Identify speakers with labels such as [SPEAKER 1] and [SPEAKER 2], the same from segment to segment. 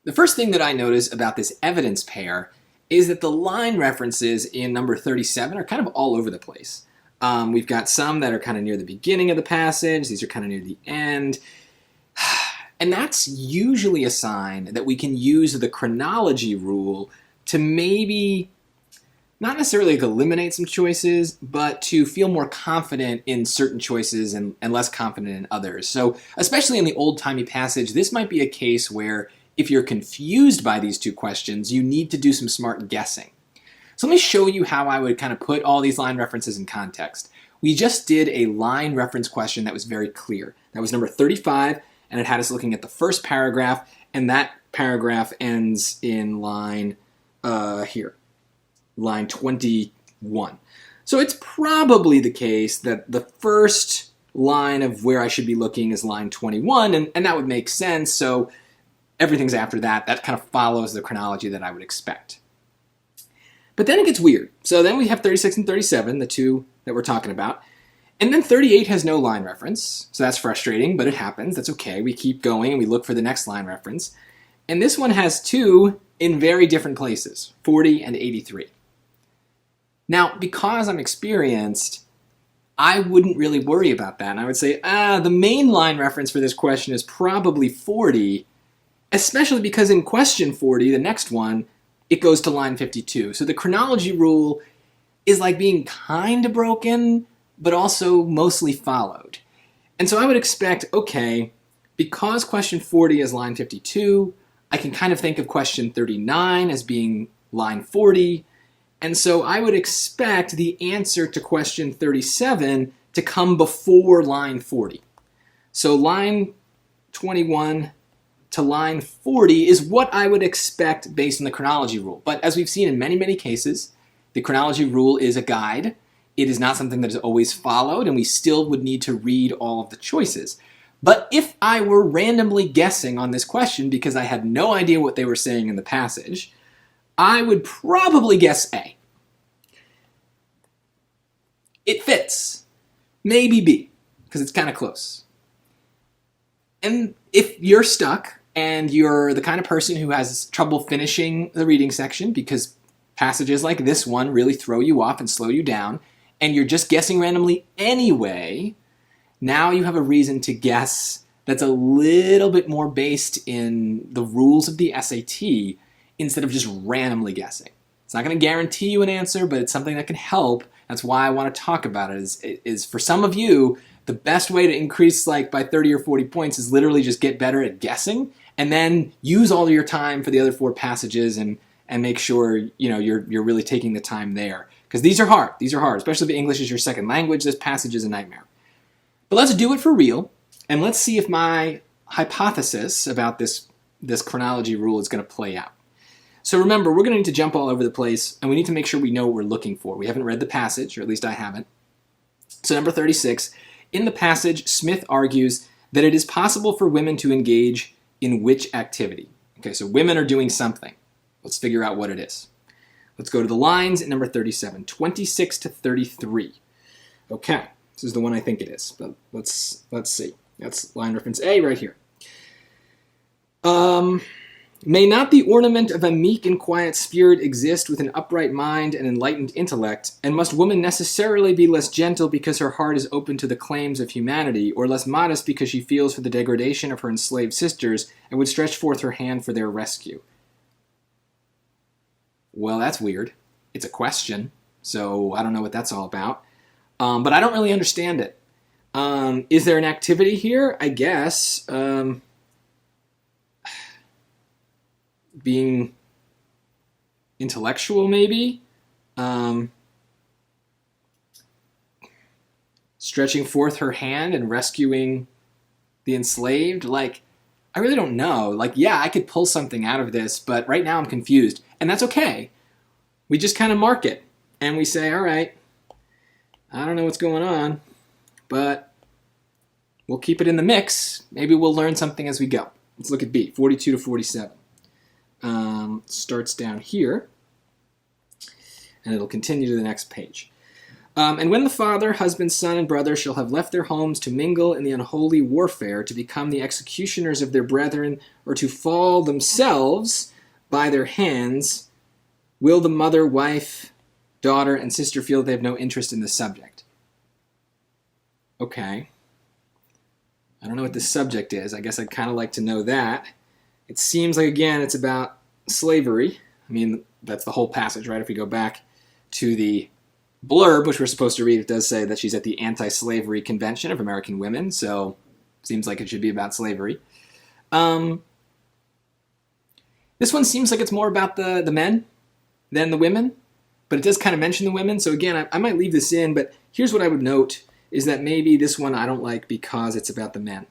[SPEAKER 1] The first thing that I notice about this evidence pair is that the line references in number 37 are kind of all over the place. We've got some that are kind of near the beginning of the passage. These are kind of near the end. And that's usually a sign that we can use the chronology rule to maybe not necessarily like eliminate some choices, but to feel more confident in certain choices and less confident in others. So especially in the old-timey passage, this might be a case where if you're confused by these two questions, you need to do some smart guessing. So let me show you how I would kind of put all these line references in context. We just did a line reference question that was very clear. That was number 35, and it had us looking at the first paragraph, and that paragraph ends in line here, line 21. So it's probably the case that the first line of where I should be looking is line 21, and that would make sense. So everything's after that. That kind of follows the chronology that I would expect. But then it gets weird. So then we have 36 and 37, the two that we're talking about. And then 38 has no line reference. So that's frustrating, but it happens. That's okay. We keep going and we look for the next line reference. And this one has two in very different places, 40 and 83. Now, because I'm experienced, I wouldn't really worry about that. And I would say, the main line reference for this question is probably 40, especially because in question 40, the next one, it goes to line 52. So the chronology rule is like being kind of broken, but also mostly followed. And so I would expect, okay, because question 40 is line 52, I can kind of think of question 39 as being line 40. And so I would expect the answer to question 37 to come before line 40. So line 21 to line 40 is what I would expect based on the chronology rule. But as we've seen in many, many cases, the chronology rule is a guide. It is not something that is always followed, and we still would need to read all of the choices. But if I were randomly guessing on this question because I had no idea what they were saying in the passage, I would probably guess A. It fits. Maybe B, because it's kind of close. And if you're stuck and you're the kind of person who has trouble finishing the reading section because passages like this one really throw you off and slow you down, and you're just guessing randomly anyway, now you have a reason to guess that's a little bit more based in the rules of the SAT instead of just randomly guessing. It's not going to guarantee you an answer, but it's something that can help. That's why I want to talk about it, is for some of you, the best way to increase like by 30 or 40 points is literally just get better at guessing and then use all of your time for the other four passages and make sure you're really taking the time there. Because these are hard. These are hard, especially if English is your second language. This passage is a nightmare. But let's do it for real, and let's see if my hypothesis about this chronology rule is going to play out. So remember, we're going to need to jump all over the place, and we need to make sure we know what we're looking for. We haven't read the passage, or at least I haven't. So number 36, in the passage, Smith argues that it is possible for women to engage in which activity? Okay, so women are doing something. Let's figure out what it is. Let's go to the lines at number 37, 26 to 33. Okay, this is the one I think it is, but let's see. That's line reference A right here. May not the ornament of a meek and quiet spirit exist with an upright mind and enlightened intellect, and must woman necessarily be less gentle because her heart is open to the claims of humanity, or less modest because she feels for the degradation of her enslaved sisters and would stretch forth her hand for their rescue? Well, that's weird. It's a question, so I don't know what that's all about. But I don't really understand it. Is there an activity here? I guess. Being intellectual, maybe? Stretching forth her hand and rescuing the enslaved? Like, I really don't know. Like, yeah, I could pull something out of this, but right now I'm confused. And that's okay. We just kind of mark it. And we say, all right, I don't know what's going on, but we'll keep it in the mix. Maybe we'll learn something as we go. Let's look at B, 42 to 47. Starts down here, and it'll continue to the next page. And when the father, husband, son, and brother shall have left their homes to mingle in the unholy warfare, to become the executioners of their brethren, or to fall themselves by their hands, will the mother, wife, daughter, and sister feel they have no interest in the subject? Okay. I don't know what the subject is. I guess I'd kind of like to know that. It seems like, again, it's about slavery. I mean, that's the whole passage, right? If we go back to the blurb, which we're supposed to read, it does say that she's at the Anti-Slavery Convention of American Women, so seems like it should be about slavery. This one seems like it's more about the men than the women, but it does kind of mention the women, so again, I might leave this in, but here's what I would note, is that maybe this one I don't like because it's about the men.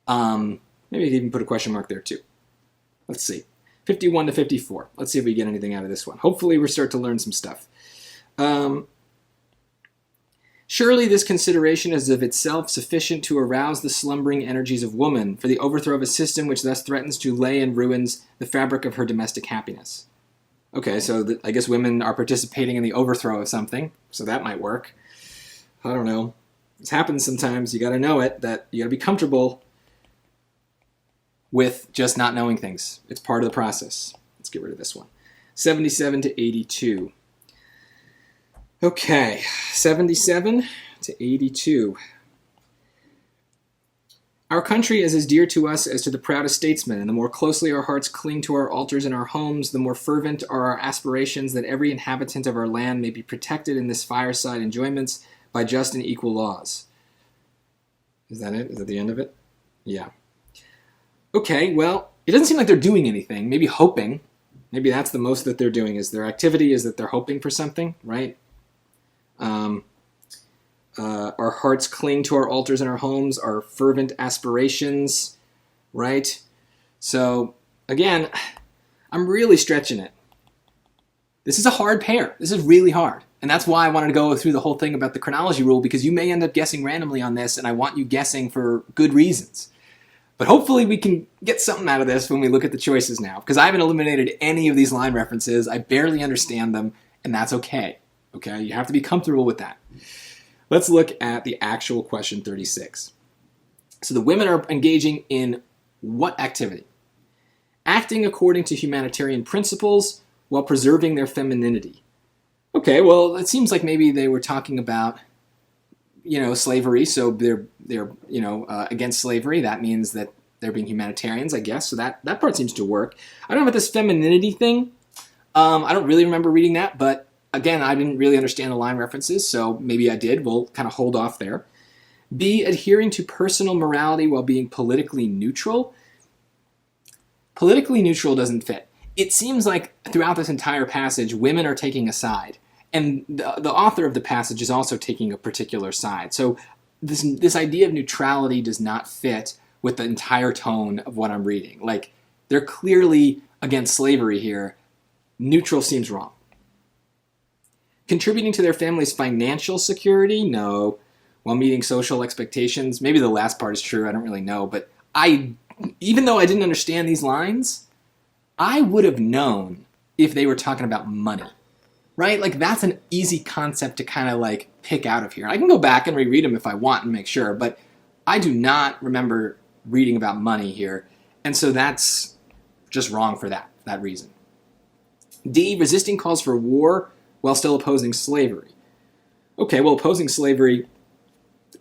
[SPEAKER 1] Maybe I could even put a question mark there too. Let's see. 51 to 54. Let's see if we get anything out of this one. Hopefully we start to learn some stuff. Surely this consideration is of itself sufficient to arouse the slumbering energies of woman for the overthrow of a system which thus threatens to lay in ruins the fabric of her domestic happiness. Okay, so I guess women are participating in the overthrow of something, so that might work. I don't know. This happens sometimes. You got to know it, that you got to be comfortable with just not knowing things. It's part of the process. Let's get rid of this one. 77 to 82. Okay, 77 to 82. Our country is as dear to us as to the proudest statesman, and the more closely our hearts cling to our altars and our homes, the more fervent are our aspirations that every inhabitant of our land may be protected in this fireside enjoyments by just and equal laws. Is that it? Is that the end of it? Yeah. Okay, well, it doesn't seem like they're doing anything. Maybe hoping. Maybe that's the most that they're doing, is their activity is that they're hoping for something, right? Our hearts cling to our altars and our homes, our fervent aspirations, right? So, again, I'm really stretching it. This is a hard pair. This is really hard. And that's why I wanted to go through the whole thing about the chronology rule, because you may end up guessing randomly on this, and I want you guessing for good reasons. But hopefully we can get something out of this when we look at the choices now, because I haven't eliminated any of these line references. I barely understand them, and that's okay. Okay, you have to be comfortable with that. Let's look at the actual question 36. So the women are engaging in what activity? Acting according to humanitarian principles while preserving their femininity. Okay, well, it seems like maybe they were talking about, slavery. So they're against slavery. That means that they're being humanitarians, I guess. So that part seems to work. I don't know about this femininity thing. I don't really remember reading that, but again, I didn't really understand the line references, so maybe I did. We'll kind of hold off there. B, adhering to personal morality while being politically neutral. Politically neutral doesn't fit. It seems like throughout this entire passage, women are taking a side. And the author of the passage is also taking a particular side. So this idea of neutrality does not fit with the entire tone of what I'm reading. Like, they're clearly against slavery here. Neutral seems wrong. Contributing to their family's financial security? No. While meeting social expectations? Maybe the last part is true. I don't really know. But even though I didn't understand these lines, I would have known if they were talking about money. Right? Like, that's an easy concept to kind of pick out of here. I can go back and reread them if I want and make sure, but I do not remember reading about money here. And so that's just wrong for that reason. D, resisting calls for war while still opposing slavery. Okay, well, opposing slavery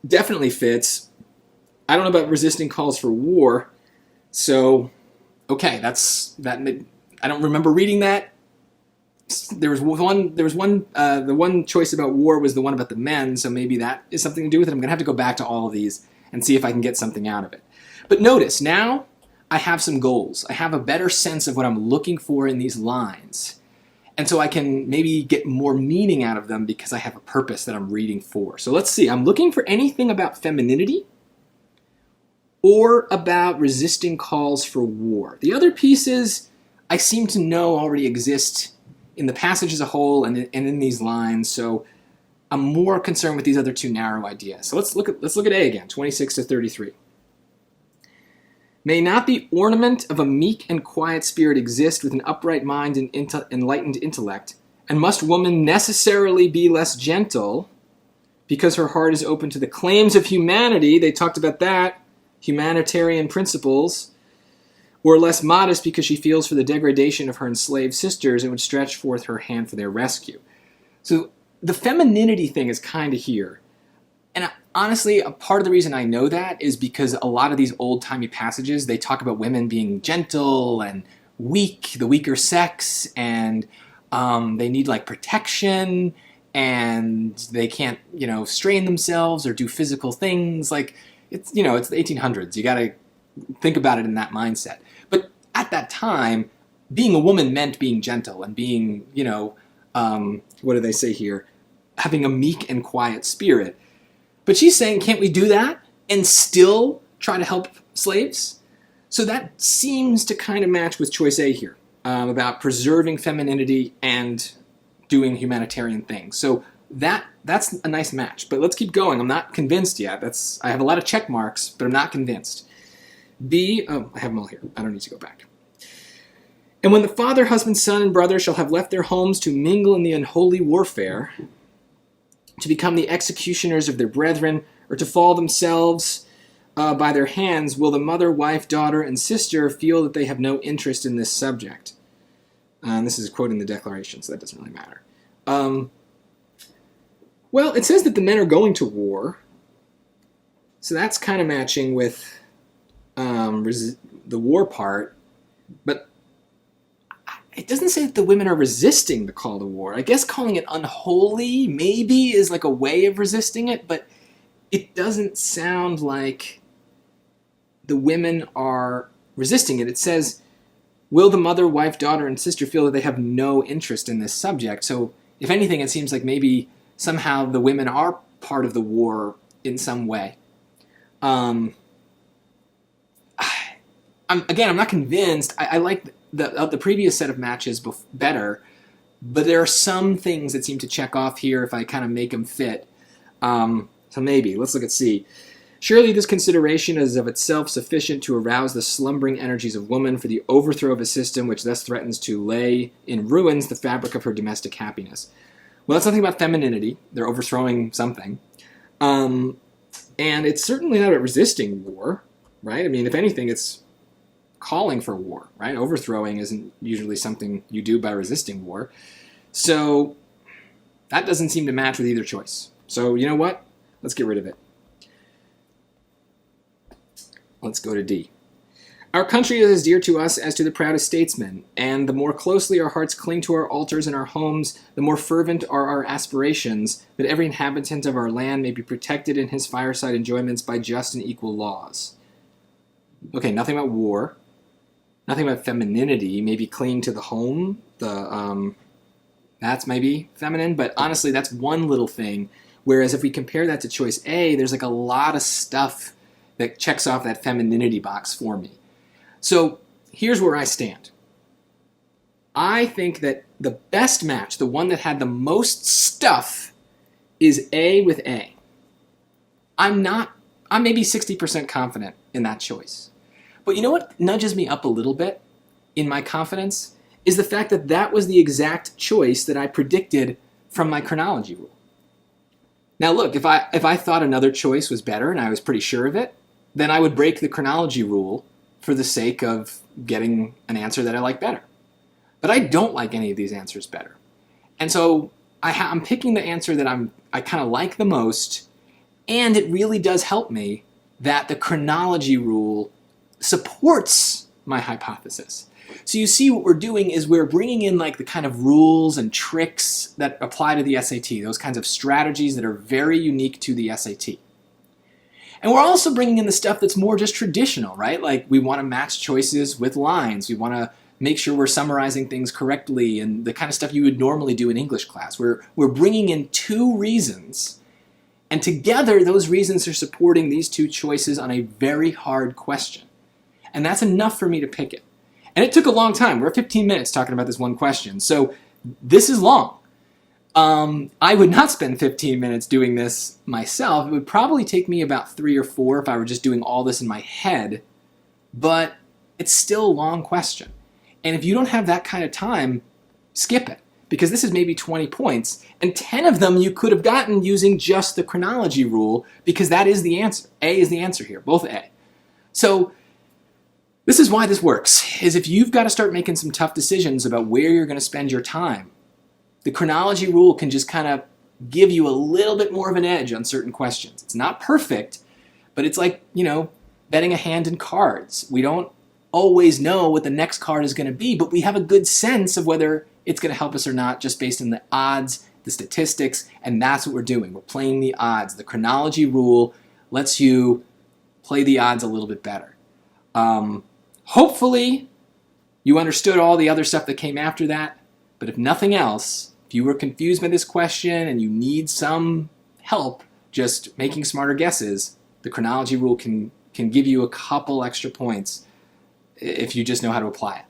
[SPEAKER 1] definitely fits. I don't know about resisting calls for war, so okay, that. I don't remember reading that. The one choice about war was the one about the men, so maybe that is something to do with it. I'm going to have to go back to all of these and see if I can get something out of it. But notice, now I have some goals. I have a better sense of what I'm looking for in these lines. And so I can maybe get more meaning out of them because I have a purpose that I'm reading for. So let's see. I'm looking for anything about femininity or about resisting calls for war. The other pieces I seem to know already exist in the passage as a whole and in these lines. So I'm more concerned with these other two narrow ideas. So let's look at A again, 26 to 33. May not the ornament of a meek and quiet spirit exist with an upright mind and enlightened intellect, And must woman necessarily be less gentle because her heart is open to the claims of humanity? They talked about that, humanitarian principles. Or less modest because she feels for the degradation of her enslaved sisters and would stretch forth her hand for their rescue. So the femininity thing is kind of here. And honestly, a part of the reason I know that is because a lot of these old-timey passages, they talk about women being gentle and weak, the weaker sex, and they need like protection, and they can't, strain themselves or do physical things. Like, it's the 1800s. You got to think about it in that mindset. But at that time, being a woman meant being gentle and being, what do they say here? Having a meek and quiet spirit. But she's saying, can't we do that and still try to help slaves? So that seems to kind of match with choice A here, about preserving femininity and doing humanitarian things. So that's a nice match. But let's keep going. I'm not convinced yet. I have a lot of check marks, but I'm not convinced. B, I have them all here. I don't need to go back. And when the father, husband, son, and brother shall have left their homes to mingle in the unholy warfare, to become the executioners of their brethren, or to fall themselves by their hands, will the mother, wife, daughter, and sister feel that they have no interest in this subject? And this is quoting the Declaration, so that doesn't really matter. Well, it says that the men are going to war, so that's kind of matching with the war part, but it doesn't say that the women are resisting the call to war. I guess calling it unholy maybe is like a way of resisting it, but it doesn't sound like the women are resisting it. It says, will the mother, wife, daughter, and sister feel that they have no interest in this subject? So if anything, it seems like maybe somehow the women are part of the war in some way. I'm not convinced. I like the previous set of matches better, but there are some things that seem to check off here if I kind of make them fit. So maybe. Let's look at C. Surely this consideration is of itself sufficient to arouse the slumbering energies of woman for the overthrow of a system which thus threatens to lay in ruins the fabric of her domestic happiness. Well, that's something about femininity. They're overthrowing something. And it's certainly not about resisting war, right? I mean, if anything, it's calling for war, right? Overthrowing isn't usually something you do by resisting war. So that doesn't seem to match with either choice. So you know what? Let's get rid of it. Let's go to D. Our country is as dear to us as to the proudest statesmen, and the more closely our hearts cling to our altars and our homes, the more fervent are our aspirations that every inhabitant of our land may be protected in his fireside enjoyments by just and equal laws. Okay, nothing about war, nothing about femininity, maybe clinging to the home, that's maybe feminine, but honestly, that's one little thing, whereas if we compare that to choice A, there's like a lot of stuff that checks off that femininity box for me. So here's where I stand. I think that the best match, the one that had the most stuff, is A with A. I'm maybe 60% confident in that choice. But you know what nudges me up a little bit in my confidence is the fact that that was the exact choice that I predicted from my chronology rule. Now look, if I thought another choice was better and I was pretty sure of it, then I would break the chronology rule for the sake of getting an answer that I like better. But I don't like any of these answers better. And so I'm picking the answer that I kind of like the most, and it really does help me that the chronology rule supports my hypothesis. So you see what we're doing is we're bringing in like the kind of rules and tricks that apply to the SAT, those kinds of strategies that are very unique to the SAT. And we're also bringing in the stuff that's more just traditional, right? Like we want to match choices with lines. We want to make sure we're summarizing things correctly and the kind of stuff you would normally do in English class. We're bringing in two reasons, and together those reasons are supporting these two choices on a very hard question. And that's enough for me to pick it. And it took a long time. We're at 15 minutes talking about this one question. So this is long. I would not spend 15 minutes doing this myself. It would probably take me about 3 or 4 if I were just doing all this in my head. But it's still a long question. And if you don't have that kind of time, skip it. because this is maybe 20 points, and 10 of them you could have gotten using just the chronology rule, because that is the answer. A is the answer here, both A. So this is why this works, is if you've got to start making some tough decisions about where you're going to spend your time, the chronology rule can just kind of give you a little bit more of an edge on certain questions. It's not perfect, but it's like, betting a hand in cards. We don't always know what the next card is going to be, but we have a good sense of whether it's going to help us or not just based on the odds, the statistics, and that's what we're doing. We're playing the odds. The chronology rule lets you play the odds a little bit better. Hopefully, you understood all the other stuff that came after that, but if nothing else, if you were confused by this question and you need some help just making smarter guesses, the chronology rule can give you a couple extra points if you just know how to apply it.